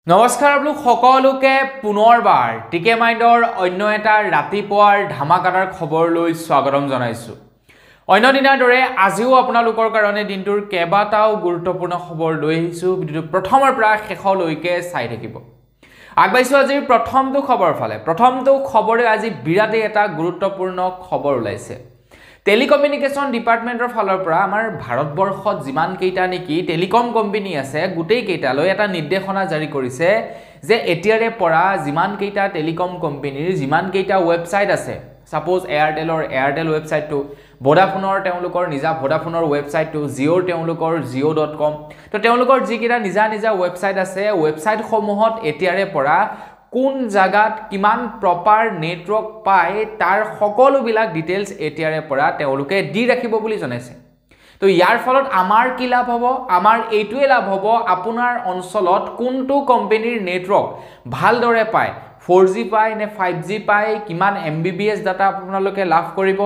নমস্কাৰ আপোনালোক সকলোকে পুনৰবাৰ টিকে মাইণ্ডৰ অন্য এটা ৰাতিপুৱাৰ ধামাকাদাৰ খবৰলৈ স্বাগতম জনাইছো। অন্য দিনৰ দৰে আজিও আপোনালোকৰ কাৰণে দিনটোৰ কেইবাটাও গুৰুত্বপূৰ্ণ খবৰ লৈ আহিছো। ভিডিঅ'টো প্ৰথমৰ পৰা শেষলৈকে চাই থাকিব। আগবাইছো আজিৰ প্ৰথমটো খবৰ ফালে। প্ৰথমটো খবৰে আজি বিৰাটেই এটা গুৰুত্বপূৰ্ণ খবৰ ওলাইছে। টেলিকমিউনিকেশ্যন ডিপাৰ্টমেণ্টৰ ফালৰ পৰা আমাৰ ভাৰতবৰ্ষত যিমান কেইটা নেকি টেলিকম কোম্পানী আছে গোটেই কেইটালৈ এটা নিৰ্দেশনা জাৰি কৰিছে যে এতিয়াৰে পৰা যিমান কেইটা টেলিকম কোম্পানীৰ যিমান কেইটা ৱেবছাইট আছে, সাপোজ এয়াৰটেলৰ এয়াৰটেল ৱেবছাইটটো, ভোডাফোনৰ তেওঁলোকৰ নিজা ভোডাফোনৰ ৱেবছাইটটো, জিঅ'ৰ তেওঁলোকৰ জিঅ.com, তো তেওঁলোকৰ যিকেইটা নিজা নিজা ৱেবছাইট আছে ৱেবছাইটসমূহত এতিয়াৰে পৰা কোন জাগাত কিমান প্ৰপাৰ নেটৱৰ্ক পায় তাৰ সকলোবিলাক ডিটেইলছ এতিয়াৰে পৰা তেওঁলোকে দি ৰাখিব বুলি জনাইছে। তো ইয়াৰ ফলত আমাৰ কি লাভ হ'ব? আমাৰ এইটোৱে লাভ হ'ব আপোনাৰ অঞ্চলত কোনটো কোম্পানীৰ নেটৱৰ্ক ভালদৰে পায়, 4G পায় নে 5G পায়, কিমান MBPS ডাটা আপোনালোকে লাভ কৰিব,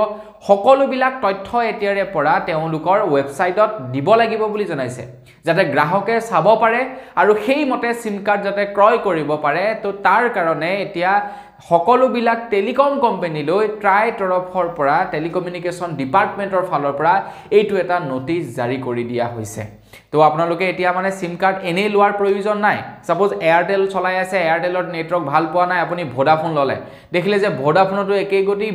সকলোবিলাক তথ্য এতিয়াৰে পৰা তেওঁলোকৰ ৱেবছাইটত দিব লাগিব বুলি জনাইছে, যাতে গ্ৰাহকে চাব পাৰে আৰু সেই মতে সিম কাৰ্ড যাতে ক্ৰয় কৰিব পাৰে। তো তাৰ কাৰণে এতিয়া সকলোবিলাক টেলিকম কোম্পানীলৈ ট্ৰাই তৰফৰ পৰা টেলিকমিউনিকেশ্যন ডিপাৰ্টমেণ্টৰ ফালৰ পৰা এইটো এটা নটিচ জাৰি কৰি দিয়া হৈছে। তো আপোনালোকে এতিয়া মানে সিম কাৰ্ড এনেই লোৱাৰ প্ৰয়োজন নাই। সাপোজ এয়াৰটেল চলাই আছে, এয়াৰটেলৰ নেটৱৰ্ক ভাল পোৱা নাই, আপুনি ভোডাফোন ল'লে, দেখিলে যে ভোডাফোনতো একেই গতি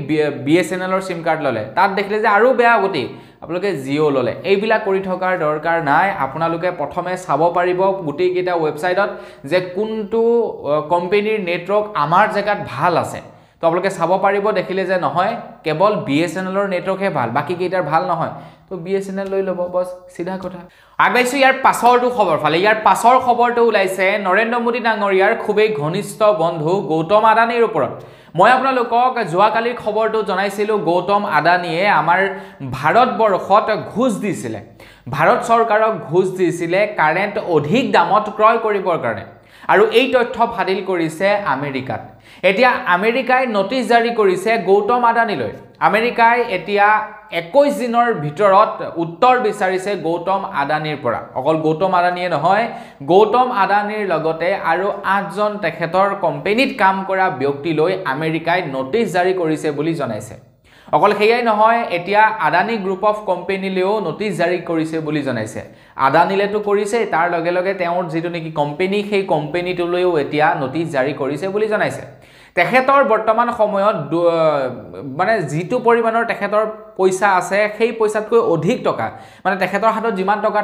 BSNLৰ সিম কাৰ্ড ল'লে, তাত দেখিলে যে আৰু বেয়া গতি আপোনালোকে জিঅ' ল'লে, এইবিলাক কৰি থকাৰ দৰকাৰ নাই। আপোনালোকে প্ৰথমে চাব পাৰিব গোটেইকেইটা ৱেবছাইটত যে কোনটো কোম্পানীৰ নেটৱৰ্ক আমাৰ জেগাত ভাল আছে। তো আপোনালোকে চাব পাৰিব, দেখিলে যে নহয় কেৱল BSNLৰ নেটৱৰ্কহে ভাল, বাকী কেইটাৰ ভাল নহয়, তো BSNL লৈ ল'ব, বছ চিধা কথা। আগবাইছো ইয়াৰ পাছৰটো খবৰ ফালে। ইয়াৰ পাছৰ খবৰটো ওলাইছে নৰেন্দ্ৰ মোদী ডাঙৰীয়াৰ খুবেই ঘনিষ্ঠ বন্ধু গৌতম আদানীৰ ওপৰত। মই আপোনালোকক যোৱাকালিৰ খবৰটো জনাইছিলোঁ, গৌতম আদানীয়ে আমাৰ ভাৰতবৰ্ষত ঘোষ দিছিলে, ভাৰত চৰকাৰক ঘোষ দিছিলে কাৰেণ্ট অধিক দামত ক্ৰয় কৰিবৰ কাৰণে, আৰু এই তথ্য ফাদিল কৰিছে আমেৰিকাত। এতিয়া আমেৰিকাই নটিচ জাৰি কৰিছে গৌতম আদানীলৈ। আমেৰিকাই এতিয়া 21 দিনৰ ভিতৰত উত্তৰ বিচাৰিছে গৌতম আদানীৰ পৰা। অকল গৌতম আদানীয়ে নহয়, গৌতম আদানীৰ লগতে আৰু 8জন তেখেতৰ কোম্পানীত কাম কৰা ব্যক্তিলৈ আমেৰিকাই নটিচ জাৰি কৰিছে বুলি জনাইছে। অকল সেয়াই নহয়, এতিয়া আদানী গ্ৰুপ অফ কোম্পানীলৈও নটিচ জাৰি কৰিছে বুলি জনাইছে। আদানীলেতো কৰিছে, তাৰ লগে লগে তেওঁৰ যিটো নেকি কোম্পানী সেই কোম্পানীটোলৈও এতিয়া নটিচ জাৰি কৰিছে বুলি জনাইছে। তেখেতৰ বৰ্তমান সময়ত মানে যিটো পৰিমাণৰ তেখেতৰ পইচা আছে সেই পইচাতকৈ অধিক টকা, মানে তেখেতৰ হাতত যিমান টকা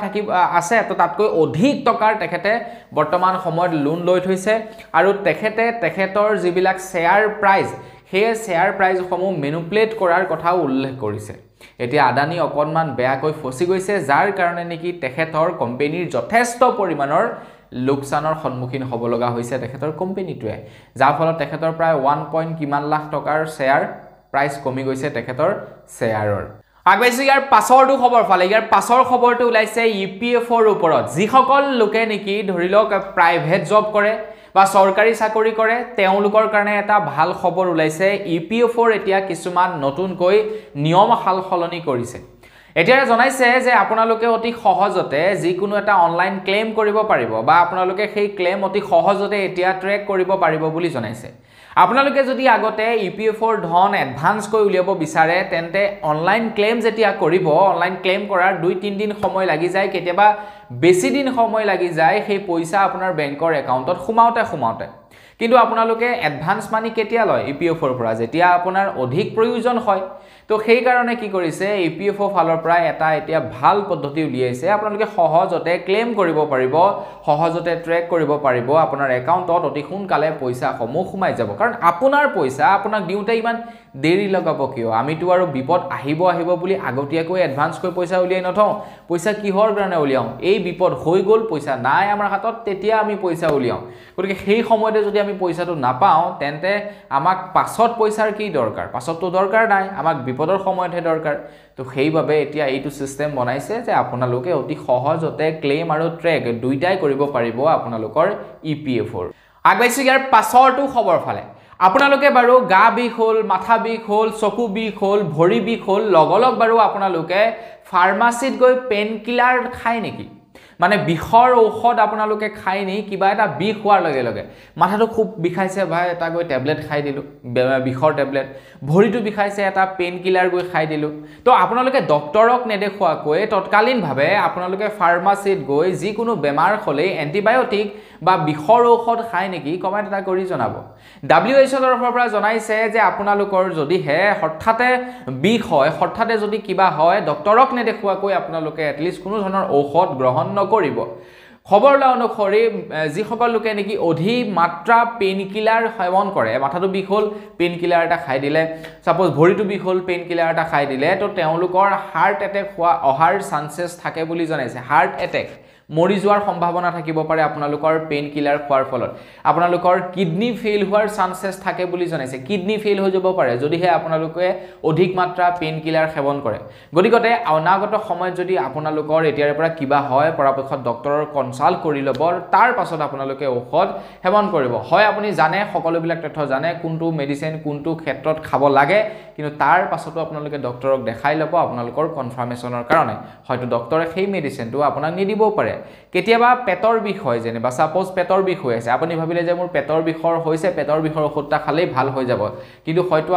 আছে তো তাতকৈ অধিক টকাৰ তেখেতে বৰ্তমান সময়ত লোন লৈ থৈছে, আৰু তেখেতৰ যিবিলাক শ্বেয়াৰ প্ৰাইচ সেই শ্বেয়াৰ প্ৰাইজসমূহ মেনুপুলেট কৰাৰ কথাও উল্লেখ কৰিছে। এতিয়া আদানী অকণমান বেয়াকৈ ফচি গৈছে, যাৰ কাৰণে নেকি তেখেতৰ কোম্পানীৰ যথেষ্ট পৰিমাণৰ লোকচানৰ সন্মুখীন হ'ব লগা হৈছে তেখেতৰ কোম্পানীটোৱে, যাৰ ফলত তেখেতৰ প্ৰায় 1 কিমান লাখ টকাৰ শ্বেয়াৰ প্ৰাইচ কমি গৈছে তেখেতৰ শ্বেয়াৰৰ। আগবাইছো ইয়াৰ পাছৰটো খবৰ ফালে। ইয়াৰ পাছৰ খবৰটো ওলাইছে EPFৰ ওপৰত। যিসকল লোকে নেকি ধৰি লওক প্ৰাইভেট জব কৰে বা চৰকাৰী চাকৰি কৰে, তেওঁলোকৰ কাৰণে এটা ভাল খবৰ ওলাইছে। EPFৰ এতিয়া কিছুমান নতুনকৈ নিয়ম সাল সলনি কৰিছে। এতিয়া জনাইছে যে আপোনালোকে অতি সহজতে যিকোনো এটা অনলাইন ক্লেইম কৰিব পাৰিব, বা আপোনালোকে সেই ক্লেইম অতি সহজতে এতিয়া ট্ৰেক কৰিব পাৰিব বুলি জনাইছে। আপোনালোকে যদি আগতে EPFৰ ধন এডভান্সকৈ উলিয়াব বিচাৰে, তেন্তে অনলাইন ক্লেইম যেতিয়া কৰিব, অনলাইন ক্লেইম কৰাৰ 2-3 দিন সময় লাগি যায়, কেতিয়াবা বেছি দিন সময় লাগি যায় সেই পইচা আপোনাৰ বেংকৰ একাউণ্টত সোমাওঁতে। কিন্তু আপোনালোকে এডভান্স মানি কেতিয়া লয় EPFৰ পৰা? যেতিয়া আপোনাৰ অধিক প্ৰয়োজন হয়। তো সেই কাৰণে কি কৰিছে EPFৰ ফালৰ পৰা এটা এতিয়া ভাল পদ্ধতি উলিয়াইছে। আপোনালোকে সহজতে ক্লেইম কৰিব পাৰিব, সহজতে ট্ৰেক কৰিব পাৰিব, আপোনাৰ একাউণ্টত অতি সোনকালে পইচাসমূহ সোমাই যাব। কাৰণ আপোনাৰ পইচা আপোনাক দিওঁতে ইমান দেৰি লগাব কিয়? আমিতো আৰু বিপদ আহিব বুলি আগতীয়াকৈ এডভান্সকৈ পইচা উলিয়াই নথওঁ। পইচা কিহৰ কাৰণে উলিয়াওঁ? এই বিপদ হৈ গ'ল, পইচা নাই আমাৰ হাতত, তেতিয়া আমি পইচা উলিয়াওঁ। গতিকে সেই সময়তে যদি আমি পইচাটো নাপাওঁ, তেন্তে আমাক পাছত পইচাৰ কি দৰকাৰ? পাছততো দৰকাৰ নাই, আমাক বিপদৰ সময়তহে দৰকাৰ। তো সেইবাবে এতিয়া এইটো চিষ্টেম বনাইছে যে আপোনালোকে অতি সহজতে ক্লেইম আৰু ট্ৰেক দুইটাই কৰিব পাৰিব আপোনালোকৰ EPFৰ। আগবাইছো ইয়াৰ পাছৰটো খবৰ ফালে। আপোনালোকে বাৰু গা বিষ হ'ল, মাথা বিষ হ'ল, চকু বিষ হ'ল, ভৰি বিষ হ'ল, লগলগ বাৰু আপোনালোকে ফাৰ্মাসীত গৈ পেইন কিলাৰ খায় নেকি? মানে বিষৰ ঔষধ আপোনালোকে খাই নি কিবা এটা বিষ হোৱাৰ লগে লগে মাথাটো খুব বিষাইছে ভাই এটা গৈ টেবলেট খাই দিলোঁ বিষৰ টেবলেট ভৰিটো বিষাইছে এটা পেইন কিলাৰ গৈ খাই দিলোঁ তো আপোনালোকে ডক্টৰক নেদেখুৱাকৈ তৎকালীনভাৱে আপোনালোকে ফাৰ্মাচীত গৈ যিকোনো বেমাৰ হ'লেই এণ্টিবায়'টিক বা বিষৰ ঔষধ খাই নেকি কমেণ্ট এটা কৰি জনাব WHO তৰফৰ পৰা জনাইছে যে আপোনালোকৰ যদিহে হঠাতে বিষ হয় হঠাতে যদি কিবা হয় ডক্টৰক নেদেখুৱাকৈ আপোনালোকে এটলিষ্ট কোনো ধৰণৰ ঔষধ গ্ৰহণ নকৰিব খবৰ লোৱা অনুসৰি যিসকল লোকে নেকি অধিক মাত্ৰা পেইন কিলাৰ সেৱন কৰে মাথাটো বিষ হ'ল পেইন কিলাৰ এটা খাই দিলে সাপোজ ভৰিটো বিষ হ'ল পেইন কিলাৰ এটা খাই দিলে তো তেওঁলোকৰ হাৰ্ট এটেক অহাৰ চান্সেছ থাকে বুলি জনাইছে হাৰ্ট এটেক মৰি যোৱাৰ সম্ভাৱনা থাকিব পাৰে আপোনালোকৰ পেইন কিলাৰ খোৱাৰ ফলত আপোনালোকৰ কিডনি ফেইল হোৱাৰ চান্সেছ থাকে বুলি জনাইছে কিডনি ফেইল হৈ যাব পাৰে যদিহে আপোনালোকে অধিক মাত্ৰা পেইন কিলাৰ সেৱন কৰে গতিকে অনাগত সময়ত যদি আপোনালোকৰ এতিয়াৰ পৰা কিবা হয় পৰাপক্ষত ডক্টৰৰ কনসাল্ট কৰি ল'ব তাৰ পাছত আপোনালোকে ঔষধ সেৱন কৰিব হয় আপুনি জানে সকলোবিলাক তথ্য জানে কোনটো মেডিচিন কোনটো ক্ষেত্ৰত খাব লাগে কিন্তু তাৰ পাছতো আপোনালোকে ডক্টৰক দেখাই ল'ব আপোনালোকৰ কনফাৰ্মেশ্যনৰ কাৰণে হয়তো ডক্টৰে সেই মেডিচিনটো আপোনাক নিদিব পাৰে কেতিয়াবা পেটৰ বিষ হয় যেনিবা সাপোজ পেটৰ বিষ হৈ আছে আপুনি ভাবিলে যে মোৰ পেটৰ বিষৰ হৈছে পেটৰ বিষৰ ঔষধটা খালেই ভাল হৈ যাব কিন্তু হয়তো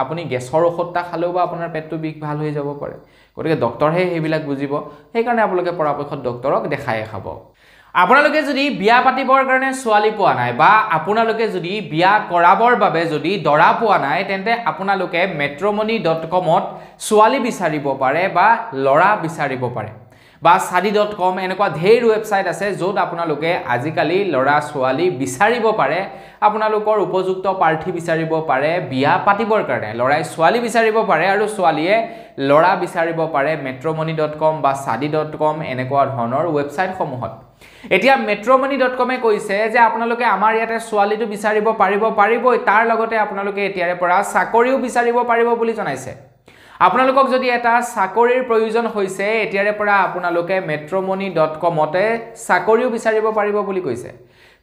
আপুনি গেছৰ ঔষধটা খালেও বা আপোনাৰ পেটটো বিষ ভাল হৈ যাব পাৰে গতিকে ডক্টৰহে সেইবিলাক বুজিব সেইকাৰণে আপোনালোকে পৰাপক্ষত ডক্টৰক দেখাই খাব আপোনালোকে যদি বিয়া পাতিবৰ কাৰণে ছোৱালী পোৱা নাই বা আপোনালোকে যদি বিয়া কৰাবৰ বাবে যদি দৰা পোৱা নাই তেন্তে আপোনালোকে matrimony.com ত ছোৱালী বিচাৰিব পাৰে বা ল'ৰা বিচাৰিব পাৰে বা shadi.com এনেকুৱা ধেৰ ৱেবছাইট আছে য'ত আপোনালোকে আজিকালি ল'ৰা ছোৱালী বিচাৰিব পাৰে আপোনালোকৰ উপযুক্ত প্ৰাৰ্থী বিচাৰিব পাৰে বিয়া পাতিবৰ কাৰণে ল'ৰাই ছোৱালী বিচাৰিব পাৰে আৰু ছোৱালীয়ে ল'ৰা বিচাৰিব পাৰে matrimony.com বা shadi.com এনেকুৱা ধৰণৰ ৱেবছাইটসমূহত এতিয়া matrimony.com কৈছে যে আপোনালোকে আমাৰ ইয়াতে ছোৱালীটো বিচাৰিব পাৰিবই তাৰ লগতে আপোনালোকে এতিয়াৰে পৰা চাকৰিও বিচাৰিব পাৰিব বুলি জনাইছে আপোনালোকক যদি এটা চাকৰিৰ প্ৰয়োজন হৈছে এতিয়াৰে পৰা আপোনালোকে matrimony.com তে চাকৰিও বিচাৰিব পাৰিব বুলি কৈছে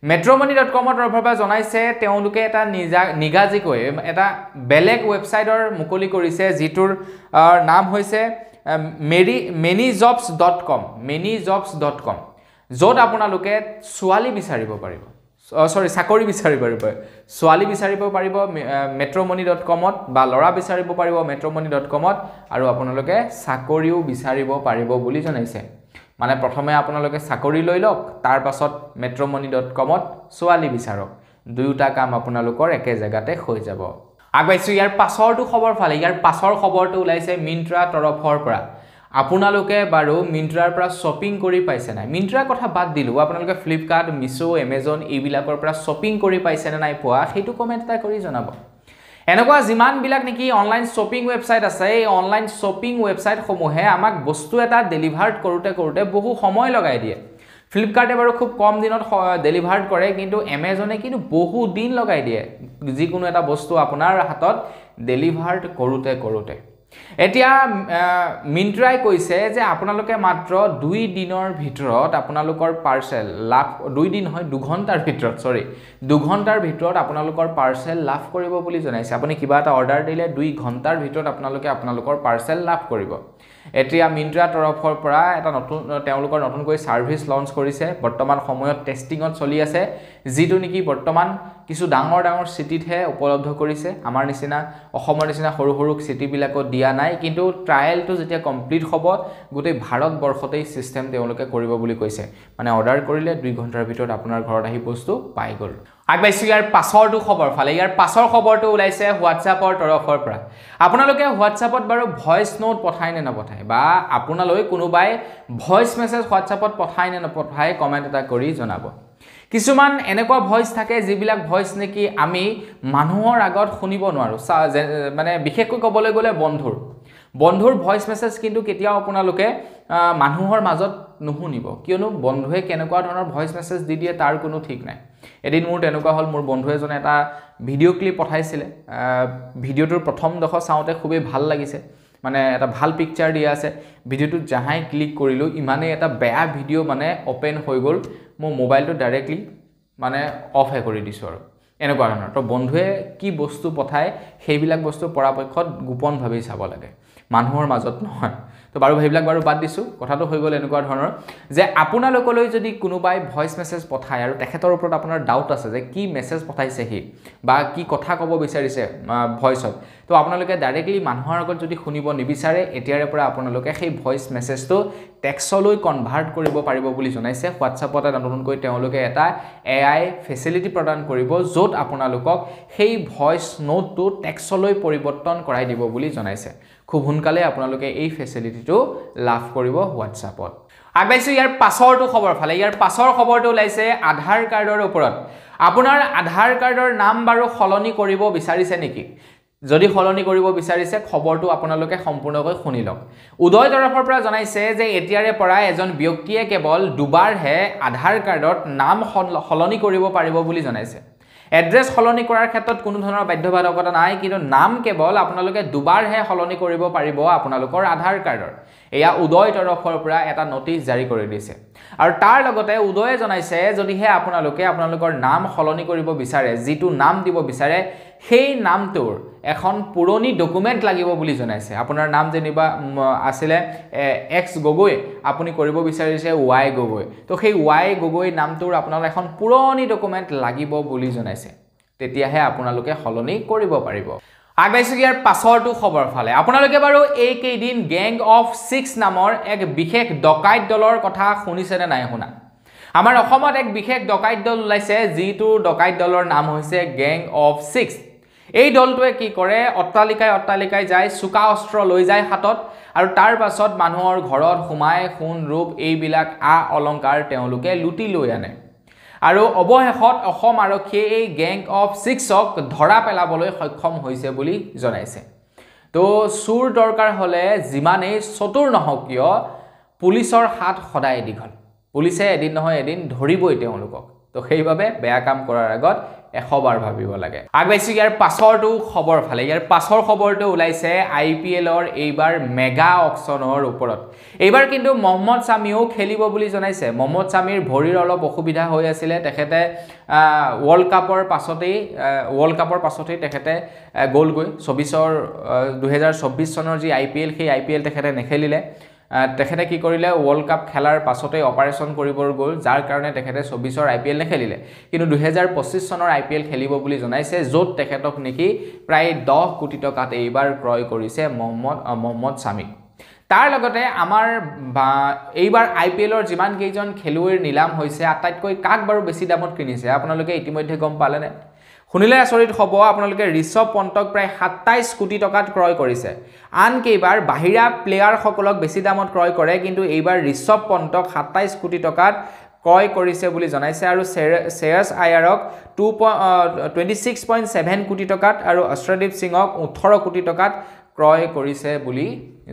matrimony.com ৰ তৰফৰ পৰা জনাইছে তেওঁলোকে এটা নিগাজিকৈ এটা বেলেগ ৱেবছাইটৰ মুকলি কৰিছে যিটোৰ নাম হৈছে manyjobs.com য'ত আপোনালোকে ছোৱালী বিচাৰিব পাৰিব চাকৰি বিচাৰিব পাৰিব ছোৱালী বিচাৰিব পাৰিব matrimony.com ত বা ল'ৰা বিচাৰিব পাৰিব matrimony.com ত আৰু আপোনালোকে চাকৰিও বিচাৰিব পাৰিব বুলি জনাইছে মানে প্ৰথমে আপোনালোকে চাকৰি লৈ লওক তাৰ পাছত matrimony.com ত ছোৱালী বিচাৰক দুয়োটা কাম আপোনালোকৰ একে জায়গাতে হৈ যাব আগবাইছো ইয়াৰ পাছৰটো খবৰ ফালে ইয়াৰ পাছৰ খবৰটো ওলাইছে মিন্ত্ৰা তৰফৰ পৰা আপোনালোকে বাৰু মিন্ত্ৰাৰ পৰা শ্বপিং কৰি পাইছে নাই মিন্ত্ৰাৰ কথা বাদ দিলো আপোনালোকে ফ্লিপকাৰ্ট মিছো এমাজন এইবিলাকৰ পৰা শ্বপিং কৰি পাইছে নাই পোৱা সেইটো কমেন্ট এটা কৰি জনাব এনেকুৱা যিমান বিলাক নেকি অনলাইন শ্বপিং ৱেবছাইট আছে এই অনলাইন শ্বপিং ৱেবছাইট সমূহে আমাক বস্তু এটা ডেলিভাৰ কৰোতে বহু সময় লগাই দিয়ে ফ্লিপকাৰ্টে বাৰু খুব কম দিনত ডেলিভাৰ কৰে কিন্তু এমাজনে কিন্তু বহু দিন লগাই দিয়ে যিকোনো এটা বস্তু আপোনাৰ হাতত ডেলিভাৰ কৰোতে এতিয়া মিন্ত্ৰাই কৈছে যে আপোনালোকে মাত্ৰ 2 দিনৰ ভিতৰত আপোনালোকৰ পাৰ্সেল লাভ 2 দিন হয় 2 ঘণ্টাৰ ভিতৰত 2 ঘণ্টাৰ ভিতৰত আপোনালোকৰ পাৰ্সেল লাভ কৰিব বুলি জনাইছে আপুনি কিবা এটা অৰ্ডাৰ দিলে 2 ঘণ্টাৰ ভিতৰত আপোনালোকৰ পাৰ্সেল লাভ কৰিব এতিয়া মিন্ত্ৰা তৰফৰ পৰা এটা তেওঁলোকৰ নতুনকৈ সাৰ্ভিস লঞ্চ কৰিছে বৰ্তমান সময়ত টেষ্টিংত চলি আছে যিটো নেকি বৰ্তমান কিছু ডাঙৰ সিটিতহে উপলব্ধ কৰিছে আমাৰ নিচিনা অসমৰ নিচিনা সৰু সিটি বিলাকত দিয়া নাই কিন্তু ট্ৰায়েলটো যেতিয়া কমপ্লিট হ'ব গোটেই ভাৰতবৰ্ষতেই সিস্টেম তেওঁলোকে কৰিব বুলি কৈছে মানে অৰ্ডাৰ কৰিলে 2 ঘণ্টাৰ ভিতৰত আপোনাৰ ঘৰত আহি বস্তু পাই গ'ল আগবাইছো ইয়াৰ পাছৰটো খবৰ ফালে ইয়াৰ পাছৰ খবৰটো ওলাইছে হোৱাটছআপৰ তৰফৰ পৰা আপোনালোকে হোৱাটছআপত বাৰু ভয়েস নোট পঠাই নে নপঠাই বা আপোনালৈ কোনোবাই ভয়েস মেছেজ হোৱাটছআপত পঠাই নে নপঠাই কমেন্ট এটা কৰি জনাব কিছুমান এনেকুৱা ভয়েস থাকে যিবিলাক ভয়েস নেকি আমি মানুহৰ আগত শুনিব নোৱাৰো মানে বিশেষকৈ ক'বলৈ গ'লে বন্ধুৰ ভয়েস মেছেজ কিন্তু কেতিয়াও আপোনালোকে মানুহৰ মাজত নুশুনিব কিয়নো বন্ধুৱে কেনেকুৱা ধৰণৰ ভয়েস মেছেজ দি দিয়ে তাৰ কোনো ঠিক নাই এদিন মোৰ তেনেকুৱা হল মোৰ বন্ধু এজনে এটা ভিডিও ক্লিপ পঠাইছিলে ভিডিওটোৰ প্ৰথম দখ চাওঁতে খুবেই ভাল লাগিছে মানে এটা ভাল পিকচাৰ দিয়া আছে ভিডিওটো জাহাই ক্লিক কৰিলো ইমানে এটা বেয়া ভিডিও মানে ওপেন হৈ গ'ল মোৰ মোবাইলটো ডাইৰেক্টলি মানে অফ হে কৰি দিছো আৰু এনেকুৱা ধৰণৰ তো বন্ধুৱে কি বস্তু পঠায় সেইবিলাক বস্তু পৰাপক্ষত গোপনভাৱে চাব লাগে মানুহৰ মাজত নহয় তো বাৰু সেইবিলাক বাৰু বাদ দিছোঁ কথাটো হৈ গ'ল এনেকুৱা ধৰণৰ যে আপোনালোকলৈ যদি কোনোবাই ভইচ মেছেজ পঠায় আৰু তেখেতৰ ওপৰত আপোনাৰ ডাউট আছে যে কি মেছেজ পঠাইছে সি বা কি কথা ক'ব বিচাৰিছে ভইচত তো আপোনালোকে ডাইৰেক্টলি মানুহৰ আগত যদি শুনিব নিবিচাৰে এতিয়াৰে পৰা আপোনালোকে সেই ভইচ মেছেজটো টেক্সটলৈ কনভাৰ্ট কৰিব পাৰিব বুলি জনাইছে হোৱাটছআপত নতুনকৈ তেওঁলোকে এটা AI ফেচিলিটি প্ৰদান কৰিব য'ত আপোনালোকক সেই ভইচ নোটটো টেক্সটলৈ পৰিৱৰ্তন কৰাই দিব বুলি জনাইছে খুব সোনকালে আপোনালোকে এই ফেচিলিটিটো লাভ কৰিব হোৱাটছআপত আগবাইছো ইয়াৰ পাছৰটো খবৰ ফালে ইয়াৰ পাছৰ খবৰটো ওলাইছে আধাৰ কাৰ্ডৰ ওপৰত আপোনাৰ আধাৰ কাৰ্ডৰ নাম বাৰু সলনি কৰিব বিচাৰিছে নেকি যদি সলনি কৰিব বিচাৰিছে খবৰটো আপোনালোকে সম্পূৰ্ণকৈ শুনি লওক উদয় তৰফৰ পৰা জনাইছে যে এতিয়াৰে পৰা এজন ব্যক্তিয়ে কেৱল দুবাৰহে আধাৰ কাৰ্ডত নাম সলনি কৰিব পাৰিব বুলি জনাইছে এড্ৰেছ সলনি কৰাৰ ক্ষেত্ৰত কোনো ধৰণৰ বাধ্যবাধকতা নাই কিন্তু নাম কেৱল আপোনালোকে দুবাৰহে সলনি কৰিব পাৰিব আপোনালোকৰ আধাৰ কাৰ্ডৰ এয়া উদয় তৰফৰ পৰা এটা নটিচ জাৰি কৰি দিছে আৰু তাৰ লগতে উদয়ে জনাইছে যদিহে আপোনালোকৰ নাম সলনি কৰিব বিচাৰে যিটো নাম দিব বিচাৰে সেই নামটোৰ এখন পুৰণি ডকুমেণ্ট লাগিব বুলি জনাইছে আপোনাৰ নাম যেনিবা আছিলে X গগৈ আপুনি কৰিব বিচাৰিছে Y গগৈ তো সেই Y গগৈ নামটোৰ আপোনাৰ এখন পুৰণি ডকুমেণ্ট লাগিব বুলি জনাইছে তেতিয়াহে আপোনালোকে সলনি কৰিব পাৰিব আগবাইছো ইয়াৰ পাছৰটো খবৰ ফালে আপোনালোকে বাৰু এই কেইদিন গ্যাং অফ 6 নামৰ এক বিশেষ ডকাইত দলৰ কথা শুনিছেনে নাই শুনা আমাৰ অসমত এক বিশেষ ডকাইত দল ওলাইছে যিটো ডকাইত দলৰ নাম হৈছে গ্যাং অফ 6 এই দলটোৱে কি কৰে অট্টালিকাই যায় চুকা অস্ত্ৰ লৈ যায় হাতত আৰু তাৰ পাছত মানুহৰ ঘৰত সোমাই সোণ ৰূপ এইবিলাক অলংকাৰ তেওঁলোকে লুটি লৈ আনে আৰু অৱশেষত অসম আৰক্ষীয়ে এই গ্যাং অফ 6ক ধৰা পেলাবলৈ সক্ষম হৈছে বুলি জনাইছে তো চুৰ দৰকাৰ হলে যিমানেই চতুৰ নহওক কিয় পুলিচৰ হাত সদায় দীঘল পুলিচে এদিন নহয় এদিন ধৰিবই তেওঁলোকক তো সেইভাবে বেয়া কাম কৰাৰ আগত 100 বাৰ ভাবিব লাগে আগবাইছো ইয়াৰ পাছৰটো খবৰ ফালে ইয়াৰ পাছৰ খবৰটো ওলাইছে IPLৰ এইবাৰ মেগা অকচনৰ ওপৰত এইবাৰ কিন্তু মহম্মদ শামিও খেলিব বুলি জনাইছে মহম্মদ শামিৰ ভৰিৰ অলপ অসুবিধা হৈ আছিল তেখেতে ওয়াৰ্ল্ড কাপৰ পাছতেই তেখেতে গ'ল গৈ 2024 চনৰ যি IPL সেই IPL তেখেতে নেখেলিলে তেখেতে কি কৰিলে ওয়াৰ্ল্ড কাপ খেলাৰ পাছতে অপাৰেচন কৰিবৰ গ'ল যাৰ কাৰণে তেখেতে 24ৰ IPL নেখেলিলে কিন্তু 2025 চনৰ IPL খেলিব বুলি জনাইছে য'ত তেখেতক নেকি প্ৰায় 10 কোটি টকাত এইবাৰ ক্ৰয় কৰিছে মহম্মদ শামি তাৰ লগতে আমাৰ এইবাৰ IPLৰ যিমান কেইজন খেলুৱৈৰ নিলাম হৈছে আটাইতকৈ কাক বাৰু বেছি দামত কিনিছে আপোনালোকে ইতিমধ্যে গম পালেনে শুনিলে আচৰিত হ'ব আপোনালোকে ঋষভ পন্তক প্ৰায় 27 কোটি টকাত ক্ৰয় কৰিছে আন কেইবাৰ বাহিৰা প্লেয়াৰ সকলক বেছি দামত ক্ৰয় কৰে কিন্তু এইবাৰ ঋষভ পন্তক 27 কোটি টকাত ক্ৰয় কৰিছে বুলি জনাইছে আৰু শ্ৰেয়স আয়াৰক 26.7 কোটি টকাত আৰু অষ্ট্ৰদীপ সিঙক 18 কোটি টকাত ক্ৰয় কৰিছে বুলি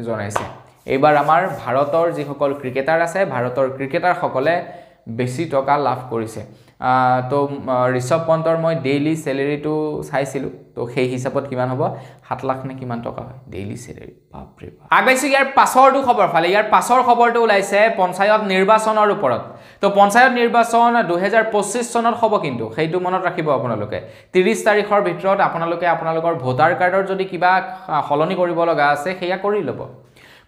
জনাইছে এইবাৰ আমাৰ ভাৰতৰ যিসকল ক্ৰিকেটাৰ আছে ভাৰতৰ ক্ৰিকেটাৰ সকলে বেছি টকা লাভ কৰিছে তো ঋষভ পন্তৰ মই ডেইলি স্যালাৰিটো চাইছিলো তো সেই হিচাপত কিমান হ'ব 7 লাখ নে কিমান টকা হয় ডেইলি স্যালাৰি বাপ ৰে বাপ আগবাইছো ইয়াৰ পাছৰটো খবৰ ফালে ইয়াৰ পাছৰ খবৰটো ওলাইছে পঞ্চায়ত নিৰ্বাচনৰ ওপৰত তো পঞ্চায়ত নিৰ্বাচন 2025 চনত হ'ব কিন্তু সেইটো মনত ৰাখিব আপোনালোকে 30 তাৰিখৰ ভিতৰত আপোনালোকৰ ভোটাৰ কাৰ্ডৰ যদি কিবা সলনি কৰিব লগা আছে সেয়া কৰি ল'ব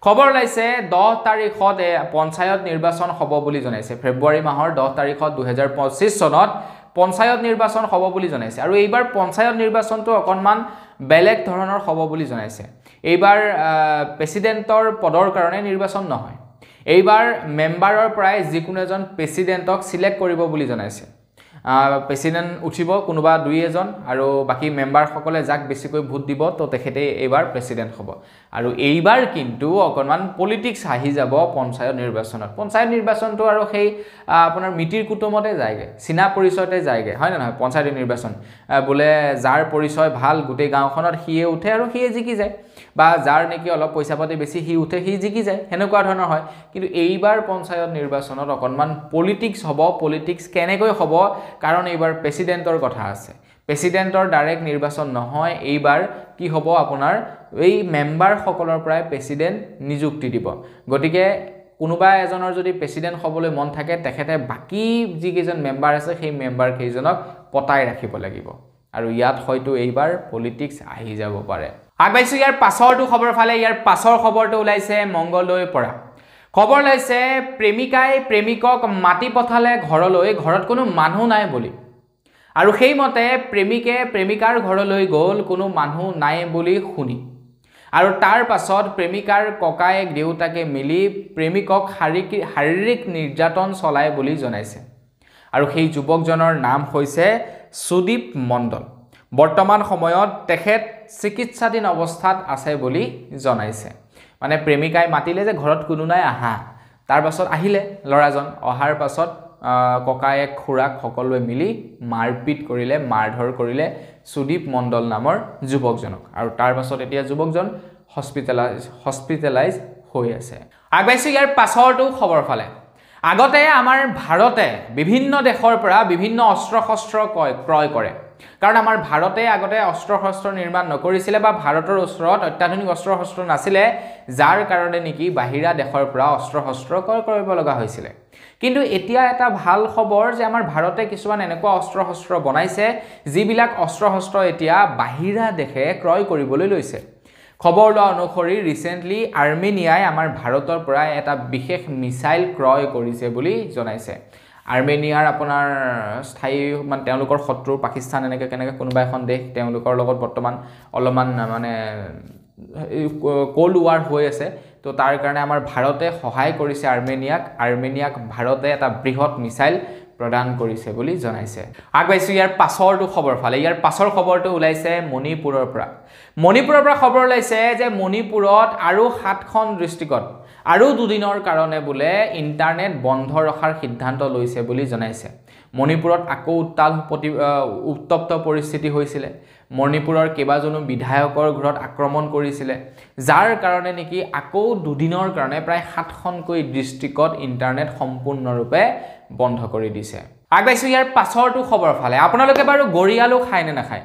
খবৰ লাইছে 10 তাৰিখত পঞ্চায়ত নিৰ্বাচন হ'ব বুলি জনাইছে ফেব্ৰুৱাৰী মাহৰ 10 তাৰিখত 2025 চনত পঞ্চায়ত নিৰ্বাচন হ'ব বুলি জনাইছে আৰু এইবাৰ পঞ্চায়ত নিৰ্বাচনটো অকনমান বেলেগ ধৰণৰ হ'ব বুলি জনাইছে এইবাৰ প্ৰেসিডেন্টৰ পদৰ কাৰণে নিৰ্বাচন নহয় এইবাৰ মেম্বাৰৰ পৰাই যিকোনো এজন প্ৰেসিডেন্টক সিলেক্ট কৰিব বুলি জনাইছে প্ৰেসিডেন্ট উঠিব কোনোবা দুই এজন আৰু বাকি মেম্বাৰ সকলে যাক বেছিকৈ ভোট দিব তো তেখেতে এইবাৰ প্ৰেসিডেন্ট হ'ব আৰু এইবাৰ কিন্তু অকনমান পলিটিক্স আহি যাব পঞ্চায়ত নিৰ্বাচনটো আৰু সেই আপোনাৰ মিটিৰ কুটুমতে যায়গে সিনা পৰিচয়তে যায়গে হয় না নহয় পঞ্চায়ত নিৰ্বাচন বলে যাৰ পৰিচয় ভাল গোটেই গাঁওখনত হিয়ে উঠে আৰু হিয়ে জিকি যায় বা যাৰ নেকি অলপ পইচা পাতি বেছি হি উঠে হি জিকি যায় হেনেকুৱা ধৰণৰ হয় কিন্তু এইবাৰ পঞ্চায়ত নিৰ্বাচনত অকনমান পলিটিক্স হ'ব পলিটিক্স কেনেকৈ হ'ব কাৰণ এইবাৰ প্ৰেসিডেন্টৰ কথা আছে প্ৰেসিডেন্টৰ ডাইৰেক্ট নিৰ্বাচন নহয় এইবাৰ কি হ'ব আপোনাৰ এই মেম্বাৰ সকলৰ পৰাই প্ৰেসিডেন্ট নিযুক্তি দিব গতিকে কোনোবা এজনৰ যদি প্ৰেসিডেন্ট হ'বলৈ মন থাকে তেখেতে বাকি যি কেইজন মেম্বাৰ আছে সেই মেম্বাৰ কেইজনক পতাই ৰাখিব লাগিব আৰু ইয়াত হয়তো এইবাৰ পলিটিক্স আহি যাব পাৰে আগবাইছো ইয়াৰ পাছৰটো খবৰ ফালে ইয়াৰ পাছৰ খবৰটো ওলাইছে মংগলদৈৰ পৰা খবৰ ওলাইছে প্ৰেমিকাই প্ৰেমিকক মাটি পঠালে ঘৰলৈ ঘৰত কোনো মানুহ নাই বুলি আৰু সেইমতে প্ৰেমিকে প্ৰেমিকাৰ ঘৰলৈ গ'ল কোনো মানুহ নাই বুলি শুনি আৰু তাৰ পাছত প্ৰেমিকাৰ ককায়েক দেউতাকে মিলি প্ৰেমিকক শাৰীৰিক নিৰ্যাতন চলায় বুলি জনাইছে আৰু সেই যুৱকজনৰ নাম হৈছে সুদীপ মণ্ডল বৰ্তমান সময়ত তেখেত চিকিৎসাধীন অৱস্থাত আছে বুলি জনাইছে মানে প্ৰেমিকাই মাতিলে যে ঘৰত কোনো নাই আহা তাৰ পাছত আহিলে লৰাজন অহাৰ পাছত ককায়েক খুৰাক সকলোৱে মিলি মাৰপিট কৰিলে মাৰধৰ কৰিলে সুদীপ মণ্ডল নামৰ যুৱকজনক আৰু তাৰ পাছত এতিয়া যুৱকজন হস্পিটেলাইজ হৈ আছে আগবাইছে ইয়াৰ পাছৰটো খবৰ ফালে আগতে আমাৰ ভাৰতে বিভিন্ন দেশৰ পৰা বিভিন্ন অস্ত্ৰ-শস্ত্ৰ ক্ৰয় কৰে কাৰণ আমাৰ ভাৰতে আগতে অস্ত্ৰ-শস্ত্ৰ নিৰ্মাণ নকৰিছিলে বা ভাৰতৰ ওচৰত অত্যাধুনিক অস্ত্ৰ-শস্ত্ৰ নাছিলে যাৰ কাৰণে নেকি বাহিৰা দেশৰ পৰা অস্ত্ৰ-শস্ত্ৰ ক্ৰয় কৰিব লগা হৈছিল কিন্তু এতিয়া এটা ভাল খবৰ যে আমাৰ ভাৰতে কিছুমান এনেকুৱা অস্ত্ৰ-শস্ত্ৰ বনাইছে যিবিলাক অস্ত্ৰ-শস্ত্ৰ এতিয়া বাহিৰা দেশে ক্ৰয় কৰিবলৈ লৈছে খবৰ লোৱা অনুসৰি ৰিসেন্টলি আৰ্মেনিয়াই আমাৰ ভাৰতৰ পৰা এটা বিশেষ মিসাইল ক্ৰয় কৰিছে বুলি জনাইছে আৰ্মেনিয়াৰ আপোনাৰ স্থায়ী মানে তেওঁলোকৰ শত্ৰু পাকিস্তান এনেকৈ কেনেকৈ কোনোবা এখন দেশ তেওঁলোকৰ লগত বৰ্তমান অলপমান মানে কোল্ড ৱাৰ হৈ আছে তো তাৰ কাৰণে আমাৰ ভাৰতে সহায় কৰিছে আৰ্মেনিয়াক ভাৰতে এটা বৃহৎ মিসাইল প্ৰদান কৰিছে বুলি জনাইছে আগবাইছো ইয়াৰ পাছৰটো খবৰ ফালে ইয়াৰ পাছৰ খবৰটো ওলাইছে মণিপুৰৰ পৰা খবৰ ওলাইছে যে মণিপুৰত আৰু 7খন ডিস্ট্ৰিক্টত আৰু দুদিনৰ কাৰণে বোলে ইন্টাৰনেট বন্ধ ৰখাৰ সিদ্ধান্ত লৈছে বুলি জনাইছে মণিপুৰত আকৌ উত্তপ্ত পৰিস্থিতি হৈছিল মণিপুৰৰ কেইবাজনো বিধায়কৰ ঘৰত আক্ৰমণ কৰিছিল যাৰ কাৰণে নেকি আকৌ দুদিনৰ কাৰণে প্ৰায় 7খনকৈ ডিস্ট্ৰিক্টত ইন্টাৰনেট সম্পূৰ্ণৰূপে বন্ধ কৰি দিছে আগবাইছো ইয়াৰ পাছৰটো খবৰ ফালে আপোনালোকে বাৰু গৰিয়ালু খায় নে নাখায়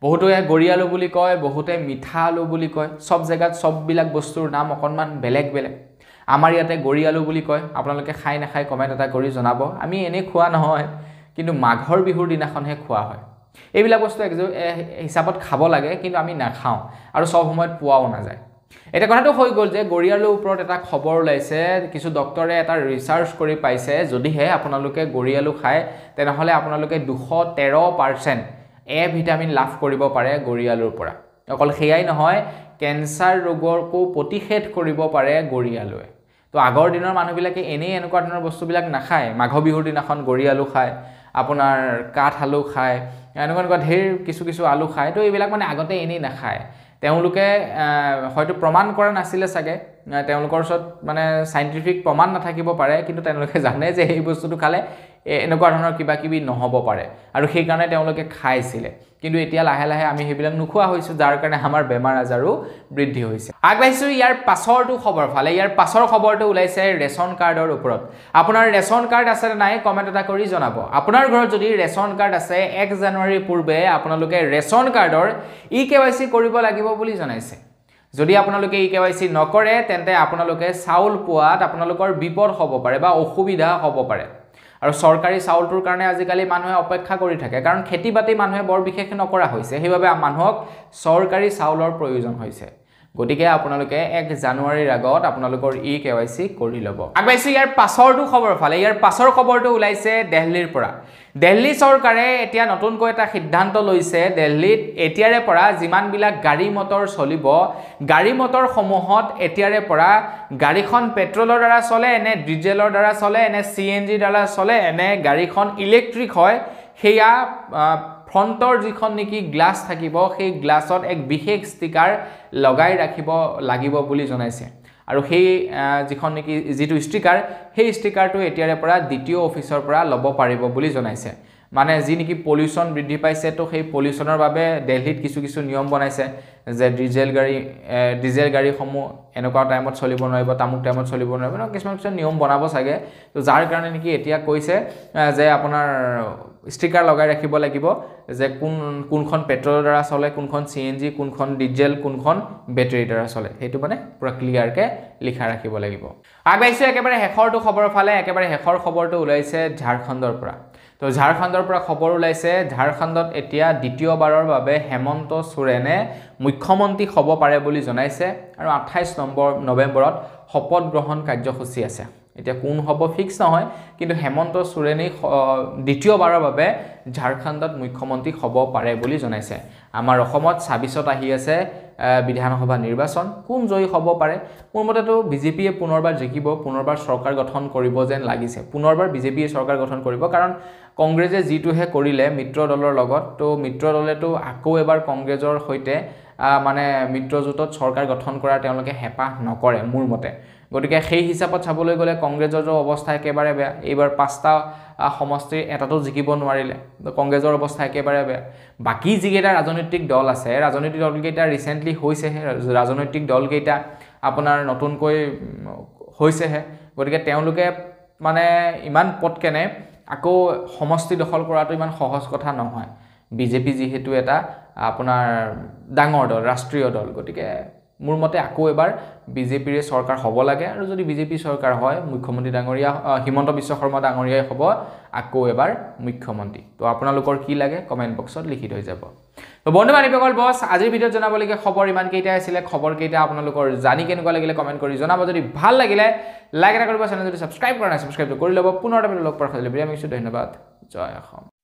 বহুতে গৰিয়ালু বুলি কয় বহুতে মিঠা আলু বুলি কয় সব জায়গাত সববিলাক বস্তুৰ নাম অকনমান বেলেগ আমাৰ ইয়াতে গৰিয়ালু বুলি কয় আপোনালোকে খায় না খায় কমেন্ট এটা কৰি জনাব আমি এনে খোৱা নহয় কিন্তু মাঘৰ বিহুৰ দিনাখনহে খোৱা হয় এইবিলাক বস্তু হিচাপত খাব লাগে কিন্তু আমি নাখাওঁ আৰু সব সময়ত পোৱাও নাযায় এটা কথাটো হৈ গ'ল যে গৰিয়ালুৰ ওপৰত এটা খবৰ ওলাইছে কিছু ডক্টৰে এটা ৰিসাৰ্চ কৰি পাইছে যদিহে আপোনালোকে গৰিয়ালু খায় তেনেহলে আপোনালোকে 213% এ ভিটামিন লাভ কৰিব পাৰে গৰিয়ালুৰ পৰা অকল হেয়াই নহয় কেন্সাৰ ৰোগৰকো প্ৰতিষেধ কৰিব পাৰে গৰিয়ালুৱে তো আগৰ দিনৰ মানুহবিলাকে এনে এনেকুৱা ধৰণৰ বস্তুবিলাক নাখায় মাঘ বিহুৰ দিনাখন গৰিয়ালু খায় আপোনাৰ কাঠ আলু খায় এনেকুৱা ঢেৰ কিছু আলু খায় তো এইবিলাক মানে আগতে এনে নাখায় তেওঁলোকে হয়তো প্ৰমাণ কৰা নাছিলে সাগে তেওঁলোকৰ ওচৰত মানে সাইন্টিফিক প্ৰমাণ নাথাকিব পাৰে কিন্তু তেওঁলোকে জানে যে এই বস্তুটো খালে এনেকুৱা ধৰণৰ কিবা নহব পাৰে আৰু সেই কাৰণে তেওঁলোকে খাইছিলে কিন্তু এতিয়া লাহে লাহে আমি হেবিলাক নুখোৱা হৈছো যাৰ কাৰণে আমাৰ বেমাৰ আজাৰো বৃদ্ধি হৈছে আগবাইছো ইয়াৰ পাছৰটো খবৰ ফালে ইয়াৰ পাছৰ খবৰটো ওলাইছে ৰেশন কাৰ্ডৰ ওপৰত আপোনাৰ ৰেশন কাৰ্ড আছে নাই কমেন্ট এটা কৰি জনাব আপোনাৰ ঘৰত যদি ৰেশন কাৰ্ড আছে 1 জানুৱাৰীৰ পূৰ্বে আপোনালোকে ৰেশন কাৰ্ডৰ ইকেৱাইসি কৰিব লাগিব বুলি জনাইছে যদি আপোনালোকে ইকেৱাইসি নকৰে তেন্তে আপোনালোকে চাউল পোৱাত আপোনালোকৰ বিপদ হ'ব পাৰে বা অসুবিধা হ'ব পাৰে আৰু সৰকাৰি চাউলটোৰ কাৰণে আজিকালি মানুহে অপেক্ষা কৰি থাকে কাৰণ খেতি বাতি মানুহে বৰ বিশেষ নকৰা হৈছে সেইবাবে মানুহক সৰকাৰি চাউলৰ প্ৰয়োজন হৈছে গতিকে আপোনালোকে 1 জানুৱাৰীৰ আগত আপোনালোকৰ ইকেৱাইসি কৰি লব আগবাইছো ইয়াৰ পাছৰটো খবৰ ফালে ইয়াৰ পাছৰ খবৰটো ওলাইছে দিল্লীৰ পৰা দিল্লী চৰকাৰে এতিয়া নতুনকৈ এটা সিদ্ধান্ত লৈছে দিল্লীত এতিয়াৰে পৰা যিমান বিলাক গাড়ী মটৰ চলিব গাড়ী মটৰ সমূহত এতিয়াৰে পৰা গাড়ীখন পেট্ৰলৰ দ্বাৰা চলে এনে ডিজেলৰ দ্বাৰা চলে এনে সিএনজি দ্বাৰা চলে এনে গাড়ীখন ইলেক্ট্ৰিক হয় হেয়া ফ্ৰন্টৰ যিখন নেকি গ্লাস থাকিব সেই গ্লাছত এক বিশেষ ষ্টিকাৰ লগাই ৰাখিব লাগিব বুলি জনাইছে আৰু সেই যিখন নেকি যিটো ষ্টিকাৰ সেই ষ্টিকাৰটো এতিয়াৰে পৰা দ্বিতীয় অফিচৰ পৰা লব পাৰিব বুলি জনাইছে মানে যি নেকি পলিউশন বৃদ্ধি পাইছে তো সেই পলিউশনৰ বাবে দিল্লীত কিছু নিয়ম বনাইছে যে ডিজেল গাড়ী সমূহ এনেকুৱা টাইমত চলিব নোৱাৰিব তামুক টাইমত চলিব নোৱাৰিব কিছুমান নিয়ম বনাব সাগে তো যাৰ কাৰণে নেকি এতিয়া কৈছে যে আপোনাৰ ষ্টিকাৰ লগাই ৰাখিব লাগিব যে কোনখন পেট্ৰলৰ দ্বাৰা চলে কোনখন সিএনজি কোনখন ডিজেল কোনখন বেটাৰীৰ দ্বাৰা চলে হেতু মানে পুৰা ক্লিয়াৰকে লিখা ৰাখিব লাগিব আগবাইছো একেবাৰে হেখৰটো খবৰ ফালে একেবাৰে হেখৰ খবৰটো ওলাইছে ঝাৰখণ্ডৰ পৰা তো ঝাৰখণ্ডৰ পৰা খবৰ ওলাইছে ঝাৰখণ্ডত এতিয়া দ্বিতীয়বাৰৰ বাবে হেমন্ত সোৰেনে মুখ্যমন্ত্ৰী হ'ব পাৰে বুলি জনাইছে আৰু 28 নৱেম্বৰত শপত গ্ৰহণ কাৰ্যসূচী আছে এতিয়া কোন হ'ব ফিক্স নহয় কিন্তু হেমন্ত সোৰেনে দ্বিতীয়বাৰৰ বাবে ঝাৰখণ্ডত মুখ্যমন্ত্ৰী হ'ব পাৰে বুলি জনাইছে আমাৰ অসমত 26ত আহি আছে বিধানসভা নিৰ্বাচন কোন জয়ী হ'ব পাৰে মোৰ মতেতো বিজেপিয়ে পুনৰবাৰ জিকিব পুনৰবাৰ চৰকাৰ গঠন কৰিব যেন লাগিছে পুনৰবাৰ বিজেপিয়ে চৰকাৰ গঠন কৰিব কাৰণ কংগ্ৰেছে জিটোহে কৰিলে মিত্ৰ দলৰ লগত তো মিত্ৰ দলেতো আকৌ এবাৰ কংগ্ৰেছৰ সৈতে মানে মিত্ৰজোঁটত চৰকাৰ গঠন কৰাৰ তেওঁলোকে হেপাহ নকৰে মোৰ মতে গতিকে সেই হিচাপত চাবলৈ গ'লে কংগ্ৰেছৰ অৱস্থা একেবাৰে বেয়া এইবাৰ 5টা সমষ্টিৰ এটাতো জিকিব নোৱাৰিলে কংগ্ৰেছৰ অৱস্থা একেবাৰে বেয়া বাকি যিকেইটা ৰাজনৈতিক দল আছে ৰাজনৈতিক দলকেইটা ৰিসেন্টলি হৈছেহে ৰাজনৈতিক দলকেইটা আপোনাৰ নতুনকৈ হৈছেহে গতিকে তেওঁলোকে মানে ইমান পটকেনে আকৌ সমষ্টি দখল কৰাটো ইমান সহজ কথা নহয় বিজেপি যেহেতু এটা আপোনাৰ ডাঙৰ দল ৰাষ্ট্ৰীয় দল গতিকে মোৰ মতে আকৌ এবাৰ বিজেপিৰ চৰকাৰ হ'ব লাগে আৰু যদি বিজেপি চৰকাৰ হয় মুখ্যমন্ত্ৰী ডাঙৰীয়া হিমন্ত বিশ্ব শৰ্মা ডাঙৰীয়াই হ'ব আকৌ এবাৰ মুখ্যমন্ত্ৰী তো আপোনালোকৰ কি লাগে কমেন্ট বক্সত লিখি থৈ যাব তো বন্ধু বান্ধৱীসকল বস আজিৰ ভিডিঅ'ত জনাবলগীয়া খবৰ ইমান কেইটা আছিল খবৰ কেইটা আপোনালোকৰ জানি কেনেকুৱা লাগিলে কমেন্ট কৰি জনাব যদি ভাল লাগিলে লাইক এটা কৰিব চেনেল যদি সাবস্ক্ৰাইব কৰা নাই সাবস্ক্ৰাইব কৰি ল'ব পুনৰ এটা ভিডিঅ' লগ পোৱাৰ খালি বিৰাম কৰিছোঁ ধন্যবাদ জয় অসম